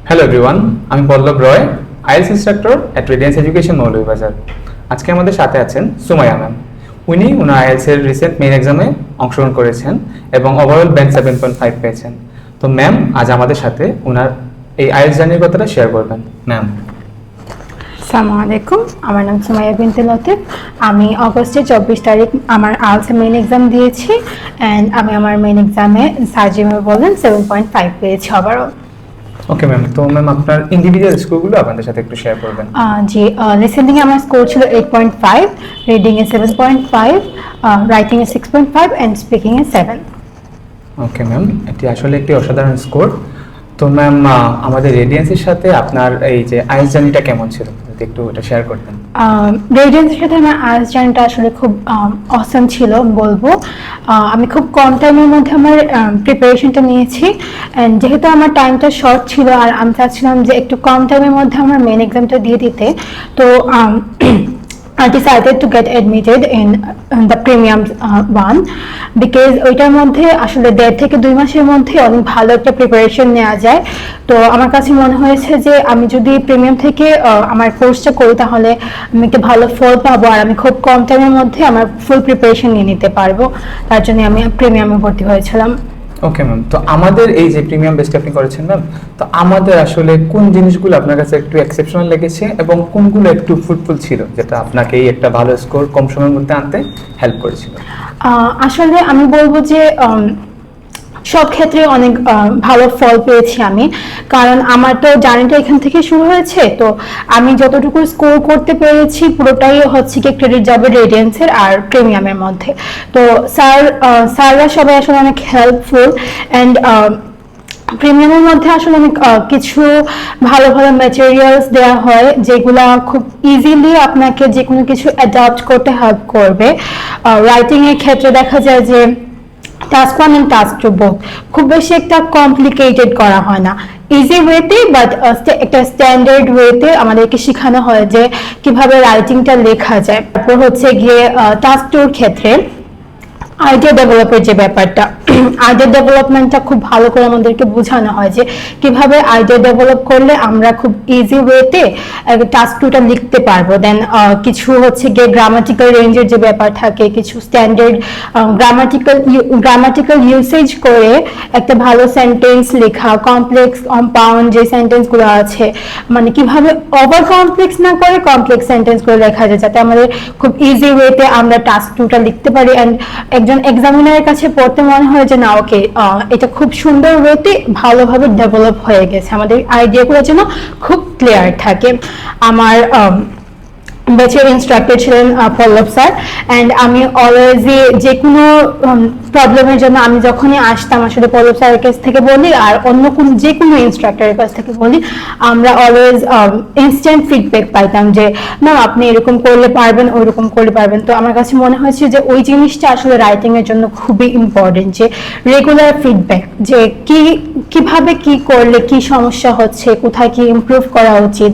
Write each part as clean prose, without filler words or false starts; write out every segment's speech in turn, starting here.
Hello everyone, আমি Pallab Roy, IELTS instructor at Radiance Education Moulvibazar. আজকে আমাদের সাথে আছেন সুমাইয়া ম্যাম। উনি ওনার আইএলটিএস এর রিসেন্ট মেইন এক্সামে অংশগ্রহণ করেছেন এবং ওভারঅল ব্যান্ড 7.5 পেয়েছেন। তো ম্যাম আজ আমাদের সাথে ওনার এই আইএলটিএস জার্নির কথাটা শেয়ার করবেন। ম্যাম। আসসালামু আলাইকুম, আমার নাম সুমাইয়া বিনতে লতিফ। আমি অগস্টের 24 তারিখ আমার আইএলটিএস মেইন এক্সাম দিয়েছি অ্যান্ড আমি আমার মেইন এক্সামে সার্জিমে বলেন 7.5 পেয়েছি ওভারঅল। ওকে ম্যাম, তো ম্যাম আপনার ইন্ডিভিজুয়াল স্কোরগুলো আপনাদের সাথে একটু শেয়ার করবেন। জি, লিসেনিংয়ে আমার স্কোর ছিল 8.5, রিডিংয়ে 7.5, রাইটিংয়ে 6.5 অ্যান্ড স্পিকিংয়ে 7। ওকে ম্যাম, এটি আসলে একটি অসাধারণ স্কোর। তো ম্যাম আমাদের রেডিয়েন্সের সাথে আপনার এই যে আইএলটিএস জার্নিটা কেমন ছিল, যদি একটু এটা শেয়ার করতেন। রেডিয়েন্সের সাথে আমার আইএলটিএস জার্নিটা আসলে খুব অসম ছিল বলবো। আমি খুব কম টাইমের মধ্যে আমার প্রিপারেশনটা নিয়েছি অ্যান্ড যেহেতু আমার টাইমটা শর্ট ছিল আর আমি চাচ্ছিলাম যে একটু কম টাইমের মধ্যে আমার মেইন এক্সামটা দিয়ে দিতে, তো I decided to get admitted in the premium one because ওইটার মধ্যে আসলে 1.5 থেকে 2 মাসের মধ্যে অনেক ভালো একটা প্রিপারেশন নেওয়া যায়। তো আমার কাছে মনে হয়েছে যে আমি যদি প্রিমিয়াম থেকে আমার কোর্সটা করি তাহলে আমি একটা ভালো ফল পাবো আর আমি খুব কম টাইমের মধ্যে আমার ফুল প্রিপারেশন নিয়ে নিতে পারবো। তার জন্য আমি প্রিমিয়ামে ভর্তি হয়েছিলাম। ওকে ম্যাম, তো আমাদের এই যে প্রিমিয়াম বেসটা আপনি করেছেন ম্যাম, তো আমাদের আসলে কোন জিনিসগুলো আপনার কাছে একটু এক্সেপশনাল লেগেছে এবং কোনগুলো একটু ফ্রুটফুল ছিল যেটা আপনাকে এই একটা ভালো স্কোর কম সময়ের মধ্যে আনতে হেল্প করেছিল? আসলে আমি বলবো যে সব ক্ষেত্রে অনেক ভালো ফল পেয়েছি আমি, কারণ আমার তো জার্নিটা এখান থেকে শুরু হয়েছে। তো আমি যতটুকু স্কোর করতে পেরেছি পুরোটাই হচ্ছে কি ক্রেডিট যাবে রেডিয়েন্সের আর প্রিমিয়ামের মধ্যে। তো স্যাররা সবাই আসলে অনেক হেল্পফুল অ্যান্ড প্রিমিয়ামের মধ্যে আসলে অনেক কিছু ভালো ভালো ম্যাটেরিয়ালস দেওয়া হয় যেগুলা খুব ইজিলি আপনাকে যে কোনো কিছু অ্যাডাপ্ট করতে হেল্প করবে। রাইটিং এর ক্ষেত্রে দেখা যায় যে টাস্ক 1 এন্ড টাস্ক 2 বোথ খুব বেশি একটা কমপ্লিকেটেড করা হয় না, ইজি ওয়েতে বাট একটা স্ট্যান্ডার্ড ওয়েতে আমাদেরকে শেখানো হয় যে কিভাবে রাইটিংটা লেখা যায়। তারপর হচ্ছে গিয়ে টাস্ক 2 এর ক্ষেত্রে আইডিয়া ডেভেলপের যে ব্যাপারটা, আইডিয়া ডেভেলপমেন্টটা খুব ভালো করে আমাদেরকে বোঝানো হয় যে কিভাবে আইডিয়া ডেভেলপ করলে আমরা খুব ইজি ওয়েতে টাস্ক 2টা লিখতে পারবো। দেন কিছু হচ্ছে গিয়ে গ্রামাটিক্যাল রেঞ্জের যে ব্যাপার থাকে, কিছু স্ট্যান্ডার্ড গ্রামাটিক্যাল ইউসেজ করে একটা ভালো সেন্টেন্স লেখা, কমপ্লেক্স কম্পাউন্ড যে সেন্টেন্সগুলো আছে মানে কিভাবে ওভার কমপ্লেক্স না করে কমপ্লেক্স সেন্টেন্সগুলো লেখা যায় যাতে আমাদের খুব ইজি ওয়েতে আমরা টাস্ক 2টা লিখতে পারি অ্যান্ড একজন এক্সামিনারের কাছে পড়তে মনে হয় যে না ওকে এটা খুব সুন্দর ওয়েতে ভালোভাবে ডেভেলপ হয়ে গেছে, আমাদের আইডিয়াগুলো যেন খুব ক্লিয়ার থাকে। আমার ব্যাচের ইনস্ট্রাক্টর ছিলেন পল্লব স্যার অ্যান্ড আমি অলওয়েজই যে কোনো প্রবলেমের জন্য আমি যখনই আসতাম আসলে পল্লব স্যারের কাছ থেকে বলি আর অন্য কোন যে কোনো ইনস্ট্রাক্টরের কাছ থেকে বলি, আমরা অলওয়েজ ইনস্ট্যান্ট ফিডব্যাক পাইতাম যে না আপনি এরকম করলে পারবেন ওইরকম করলে পারবেন। তো আমার কাছে মনে হয়েছে যে ওই জিনিসটা আসলে রাইটিং এর জন্য খুবই ইম্পর্টেন্ট যে রেগুলার ফিডব্যাক, যে কিভাবে কি করলে কি সমস্যা হচ্ছে, কোথায় কি ইমপ্রুভ করা উচিত,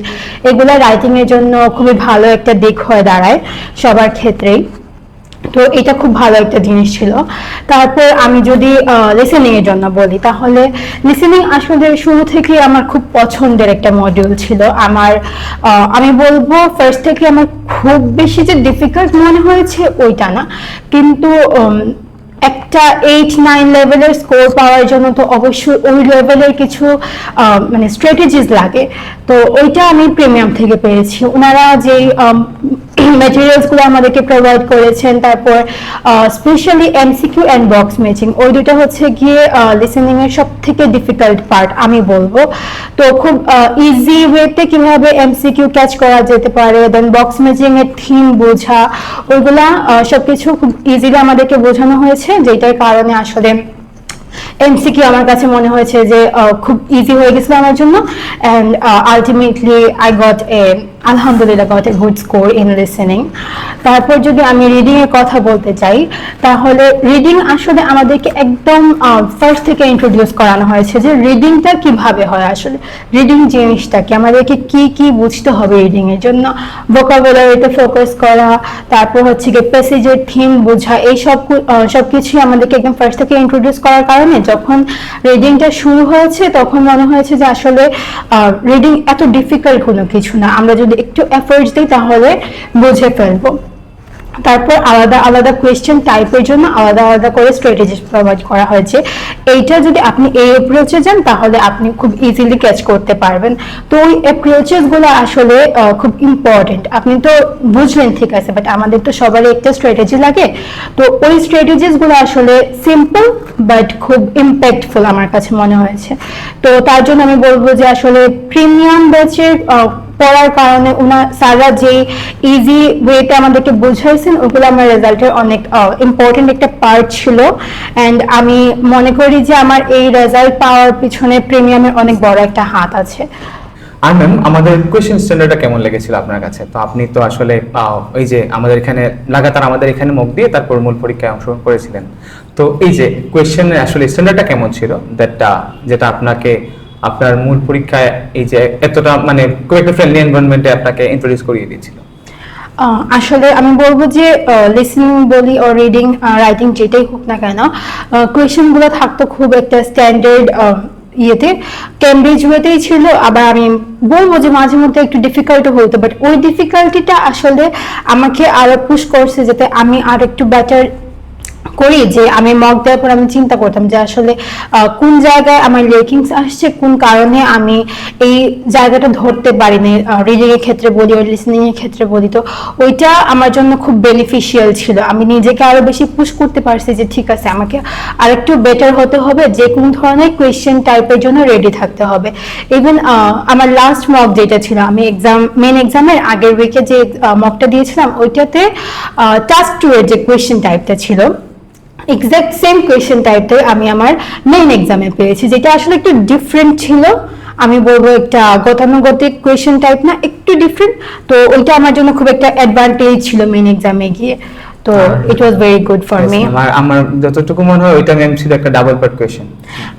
এগুলা রাইটিং এর জন্য খুবই ভালো একটা দিক হয়ে দাঁড়ায় সবার ক্ষেত্রেই। তো এটা খুব ভালো একটা জিনিস ছিল। তারপর আমি যদি লিসেনিং এর জন্য বলি তাহলে লিসেনিং আসলে শুরু থেকে আমার খুব পছন্দের একটা মডিউল ছিল। আমি বলবো ফার্স্ট থেকে আমার খুব বেশি যে ডিফিকাল্ট মনে হয়েছে ওইটা না, কিন্তু একটা 8-9 লেভেলের স্কোর পাওয়ার জন্য তো অবশ্যই ওই লেভেলের কিছু মানে স্ট্র্যাটেজিস লাগে। তো ওইটা আমি প্রিমিয়াম থেকে পেয়েছি। ওনারা যেই ম্যাটেরিয়ালসগুলো আমাদেরকে প্রোভাইড করেছেন, তারপর specially MCQ and box matching, ওই দুটো হচ্ছে গিয়ে লিসেনিং এর সব থেকে ডিফিকাল্ট পার্ট আমি বলবো। তো খুব ইজি ওয়েতে কিভাবে এমসিকিউ ক্যাচ করা যেতে পারে, দেন বক্স ম্যাচিং এর থিম বোঝা, ওইগুলা সবকিছু খুব ইজিলি আমাদেরকে বোঝানো হয়েছে, যেটার কারণে আসলে এমসিকিউ আমার কাছে মনে হয়েছে যে খুব ইজি হয়ে গেছিল আমার জন্য and ultimately I got a আলহামদুলিল্লাহ got a good score in listening. তারপর যদি আমি রিডিং এর কথা বলতে চাই, তাহলে রিডিং আসলে আমাদেরকে একদম ফার্স্ট থেকে ইন্ট্রোডিউস করানো হয়েছে যে রিডিংটা কিভাবে হয়, আসলে রিডিং জিনিসটা কি, আমাদেরকে কি কি বুঝতে হবে রিডিং এর জন্য, ভোকাবুলারিতে ফোকাস করা, তারপর হচ্ছে গিয়ে প্যাসেজের থিম বোঝা, এই সবকিছুই আমাদেরকে একদম ফার্স্ট থেকে ইন্ট্রোডিউস করার কারণে যখন রিডিংটা শুরু হয়েছে তখন মনে হয়েছে যে আসলে রিডিং এত ডিফিকাল্ট কোনো কিছু না, আমরা যদি একটু এফোর্টস দিই তাহলে বুঝে ফেলবো। তারপর আলাদা আলাদা কোয়েশ্চেন টাইপের জন্য আলাদা আলাদা করে স্ট্র্যাটেজি প্রোভাইড করা হয়েছে। এইটা যদি আপনি এই অ্যাপ্রোচে যান তাহলে আপনি খুব ইজিলি ক্যাচ করতে পারবেন। তো ওই অ্যাপ্রোচেস গুলো আসলে খুব ইম্পর্টেন্ট। আপনি তো বুঝলেন ঠিক আছে, বাট আমাদের তো সবারই একটা স্ট্র্যাটেজি লাগে। তো ওই স্ট্র্যাটেজিস গুলো আসলে সিম্পল বাট খুব ইম্প্যাক্টফুল আমার কাছে মনে হয়েছে। তো তার জন্য আমি বলবো যে আসলে প্রিমিয়াম ব্যাচের পড়ার কারণে স্যাররা যে ইজি ওয়েতে আমাদেরকে বুঝাইছেন ওগুলো আমার রেজাল্টের অনেক ইম্পর্টেন্ট একটা পার্ট ছিল। অ্যান্ড আমি মনে করি যে আমার এই রেজাল্ট পাওয়ার পিছনে প্রিমিয়ামের অনেক বড় একটা হাত আছে। আর ম্যাম আমাদের কোয়েশ্চেন স্ট্যান্ডার্ডটা কেমন লেগেছিল আপনার কাছে? তো আপনি তো আসলে এই যে আমাদের এখানে লাগাতার আমাদের এখানে মক দিয়ে তারপর মূল পরীক্ষায় অংশগ্রহণ করেছিলেন, তো এই যে কোয়েশ্চেনের আসলে স্ট্যান্ডার্ডটা কেমন ছিল যেটা আপনাকে আপনার মূল পরীক্ষায় এই যে এতটা মানে খুব একটা ফ্রেন্ডলি এনভায়রনমেন্টে আপনাকে ইন্ট্রোডিউস করিয়ে দিয়েছিল? আসলে আমি বলবো যে লিসেনিং বলি ও রিডিং রাইটিং যেটাই হোক না কেন, কোয়েশ্চেন গুলো থাকতো খুব একটা স্ট্যান্ডার্ড ইয়েতে, ক্যামব্রিজ ওয়েতেই ছিল। আবার আমি বলবো যে মাঝে মধ্যে একটু ডিফিকাল্ট হতো, বাট ওই ডিফিকাল্টিটা আসলে আমাকে আরো পুশ করছে যাতে আমি আর একটু বেটার করি। যে আমি মক দেওয়ার পর আমি চিন্তা করতাম যে আসলে কোন জায়গায় আমার লেকিংস আসছে, কোন কারণে আমি এই জায়গাটা ধরতে পারিনি, রিডিং এর ক্ষেত্রে বলি আর লিসেনিং এর ক্ষেত্রে বলি। তো ওইটা আমার জন্য খুব বেনিফিশিয়াল ছিল। আমি নিজেকে আরো বেশি পুশ করতে পারছি যে ঠিক আছে আমাকে আরেকটু বেটার হতে হবে, যে কোন ধরনের কোয়েশ্চেন টাইপের জন্য রেডি থাকতে হবে। ইভেন আমার লাস্ট মক যেটা ছিল, আমি মেন এক্সামের আগের উইকে যে মকটা দিয়েছিলাম ওইটাতে টাস্ক 2 এর যে কোয়েশ্চেন টাইপটা ছিল এক্সাক্ট সেম কোয়েশ্চেন টাইপটাই আমি আমার মেইন এক্সামে পেয়েছি, যেটা আসলে একটু ডিফারেন্ট ছিল। আমি বলবো একটা গতানুগতিক কোয়েশ্চেন টাইপ না, একটু ডিফারেন্ট। তো ওইটা আমার জন্য খুব একটা অ্যাডভান্টেজ ছিল মেইন এক্সামে গিয়ে। তো it was very good for me. আমার যতটুকু মনে হয় ওইটা ম্যাম ছিল একটা ডাবল পার্ট কোয়েশ্চেন।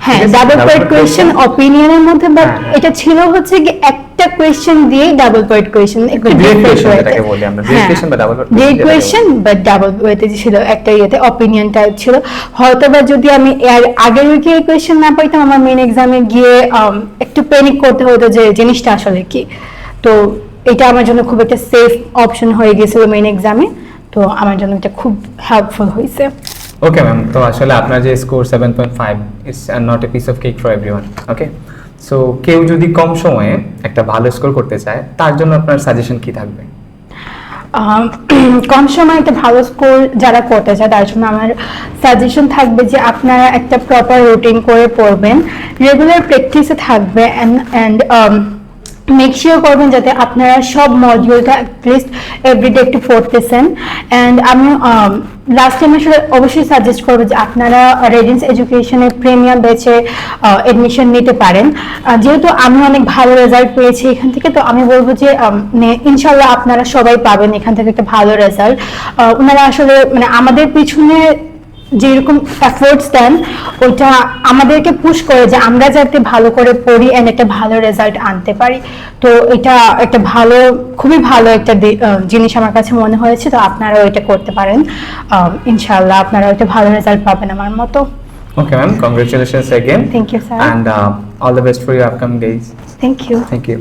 হ্যাঁ, ডাবল পার্ট কোয়েশ্চেন অপিনিয়নের মধ্যে, বাট এটা ছিল হচ্ছে কি একটা কোয়েশ্চেন দিয়ে ডাবল পার্ট কোয়েশ্চেন, একটু যেটাকে বলি আমরা ডিরেক্ট কোয়েশ্চন বা double part question but double ওয়েতে ছিল, একটা ইয়েতে অপিনিয়ন টাইপ ছিল। হয়তোবা যদি আমি এর আগের উইকে এই কোয়েশ্চেন না পাইতাম, আমার মেইন এক্সামে গিয়ে একটু প্যানিক করতে হতো যে জিনিসটা আসলে কি। তো এটা আমার জন্য খুব একটা সেফ অপশন হয়ে গিয়েছিল মেইন এক্সামে। তো আমার জন্য এটা খুব হেল্পফুল হয়েছে। ওকে ম্যাম, তো আসলে আপনার যে score 7.5 is not a piece of cake for everyone. Okay, so কেউ যদি কম সময়ে একটা ভালো স্কোর করতে চায় তার জন্য আপনার সাজেশন কি থাকবে? কম সময়ে একটা ভালো স্কোর যারা করতে চায় তার জন্য আমার সাজেশন থাকবে যে আপনারা একটা প্রপার রুটিন করে পড়বেন, রেগুলার প্র্যাকটিসে থাকবে অ্যান্ড মেক শিওর করবেন যাতে আপনারা সব মডিউলটা অ্যাটলিস্ট এভরিডে একটু পড়তেছেন। অ্যান্ড আমি লাস্ট টাইম আসলে অবশ্যই সাজেস্ট করবো যে আপনারা রেডিন্স এডুকেশনের প্রিমিয়াম ব্যাচে এডমিশন নিতে পারেন। যেহেতু আমি অনেক ভালো রেজাল্ট পেয়েছি এখান থেকে, তো আমি বলবো যে ইনশাল্লাহ আপনারা সবাই পাবেন এখান থেকে একটা ভালো রেজাল্ট। ওনারা আসলে মানে আমাদের পিছনে যেরকম এফোর্টস দেন ওইটা আমাদেরকে পুশ করে যে আমরা যাতে ভালো করে পড়ি এন্ড একটা ভালো রেজাল্ট আনতে পারি। তো এটা একটা ভালো, খুবই ভালো একটা জিনিস আমার কাছে মনে হয়েছে। তো আপনারা ওইটা করতে পারেন, ইনশাআল্লাহ আপনারা একটা ভালো রেজাল্ট পাবেন আমার মতো। Okay ma'am, congratulations again. Thank you sir. And all the best for your upcoming days. Thank you. Thank you.